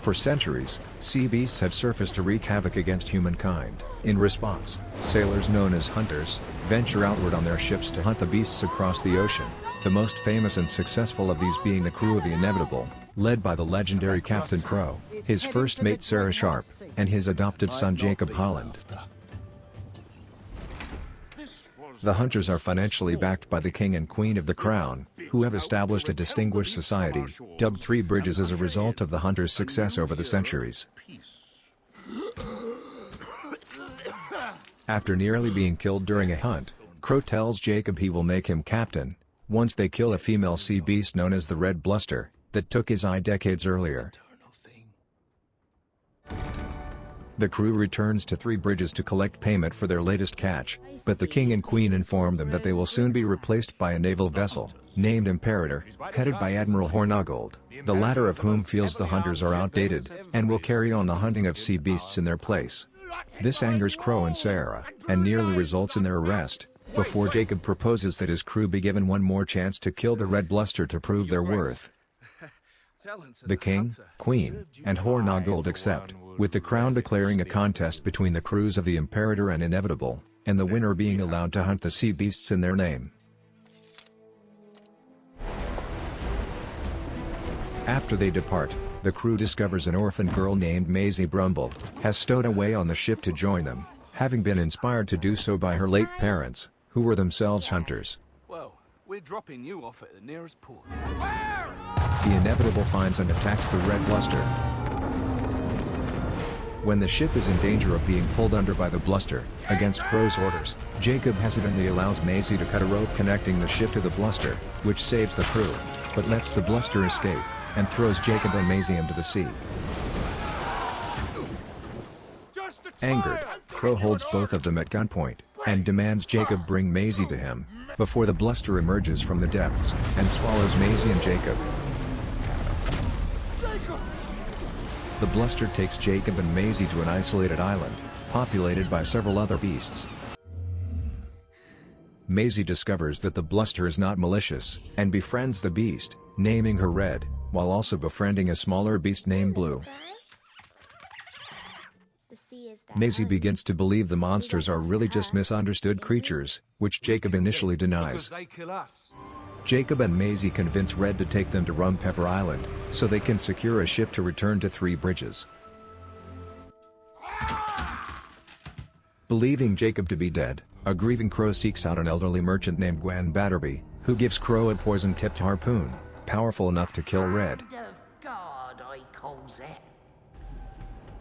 For centuries, sea beasts have surfaced to wreak havoc against humankind. In response, sailors known as hunters venture outward on their ships to hunt the beasts across the ocean, the most famous and successful of these being the crew of the Inevitable, led by the legendary Captain Crow, his first mate Sarah Sharp, and his adopted son Jacob Holland. The hunters are financially backed by the King and Queen of the Crown, who have established a distinguished society, dubbed Three Bridges as a result of the hunters' success over the centuries. After nearly being killed during a hunt, Crow tells Jacob he will make him captain, once they kill a female sea beast known as the Red Bluster, that took his eye decades earlier. The crew returns to Three Bridges to collect payment for their latest catch, but the King and Queen inform them that they will soon be replaced by a naval vessel, named Imperator, headed by Admiral Hornagold, the latter of whom feels the hunters are outdated, and will carry on the hunting of sea beasts in their place. This angers Crow and Sarah, and nearly results in their arrest, before Jacob proposes that his crew be given one more chance to kill the Red Bluster to prove their worth. The King, Queen, and Hornagold accept, with the Crown declaring a contest between the crews of the Imperator and Inevitable, and the winner being allowed to hunt the sea beasts in their name. After they depart, the crew discovers an orphan girl named Maisie Brumble has stowed away on the ship to join them, having been inspired to do so by her late parents, who were themselves hunters. Well, we're dropping you off at the nearest port. The Inevitable finds and attacks the Red Bluster. When the ship is in danger of being pulled under by the Bluster, against Crow's orders, Jacob hesitantly allows Maisie to cut a rope connecting the ship to the Bluster, which saves the crew, but lets the Bluster escape, and throws Jacob and Maisie into the sea. Angered, Crow holds both of them at gunpoint, and demands Jacob bring Maisie to him, before the Bluster emerges from the depths, and swallows Maisie and Jacob. The Bluster takes Jacob and Maisie to an isolated island, populated by several other beasts. Maisie discovers that the Bluster is not malicious, and befriends the beast, naming her Red, while also befriending a smaller beast named Blue. Maisie begins to believe the monsters are really just misunderstood creatures, which Jacob initially denies. Jacob and Maisie convince Red to take them to Rum Pepper Island, so they can secure a ship to return to Three Bridges. Believing Jacob to be dead, a grieving Crow seeks out an elderly merchant named Gwen Batterby, who gives Crow a poison-tipped harpoon, powerful enough to kill Red.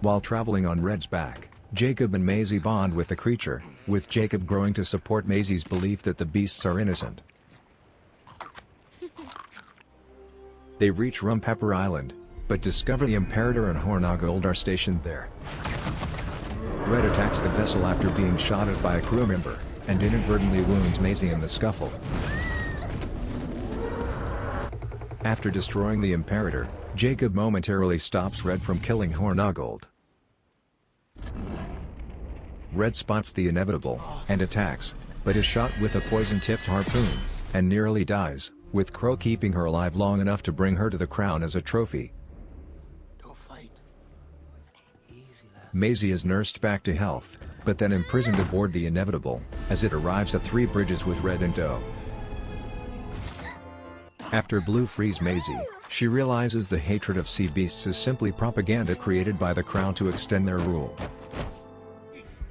While traveling on Red's back, Jacob and Maisie bond with the creature, with Jacob growing to support Maisie's belief that the beasts are innocent. They reach Rum Pepper Island, but discover the Imperator and Hornagold are stationed there. Red attacks the vessel after being shot at by a crew member, and inadvertently wounds Maisie in the scuffle. After destroying the Imperator, Jacob momentarily stops Red from killing Hornagold. Red spots the Inevitable, and attacks, but is shot with a poison-tipped harpoon, and nearly dies, with Crow keeping her alive long enough to bring her to the Crown as a trophy. Maisie is nursed back to health, but then imprisoned aboard the Inevitable, as it arrives at Three Bridges with Red in tow. After Blue frees Maisie, she realizes the hatred of sea beasts is simply propaganda created by the Crown to extend their rule.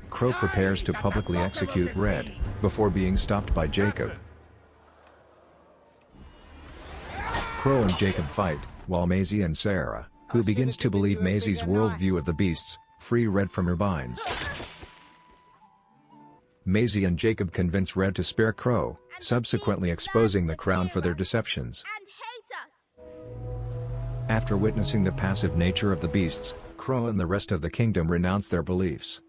Crow prepares to publicly execute Red, before being stopped by Jacob. Crow and Jacob fight, while Maisie and Sarah, who begins to believe Maisie's worldview of the beasts, free Red from her binds. Maisie and Jacob convince Red to spare Crow, subsequently exposing the Crown for their deceptions. After witnessing the passive nature of the beasts, Crow and the rest of the kingdom renounce their beliefs.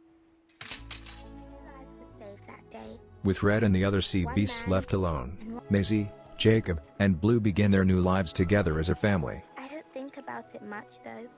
With Red and the other sea beasts left alone, Maisie, Jacob, and Blue begin their new lives together as a family. I don't think about it much though.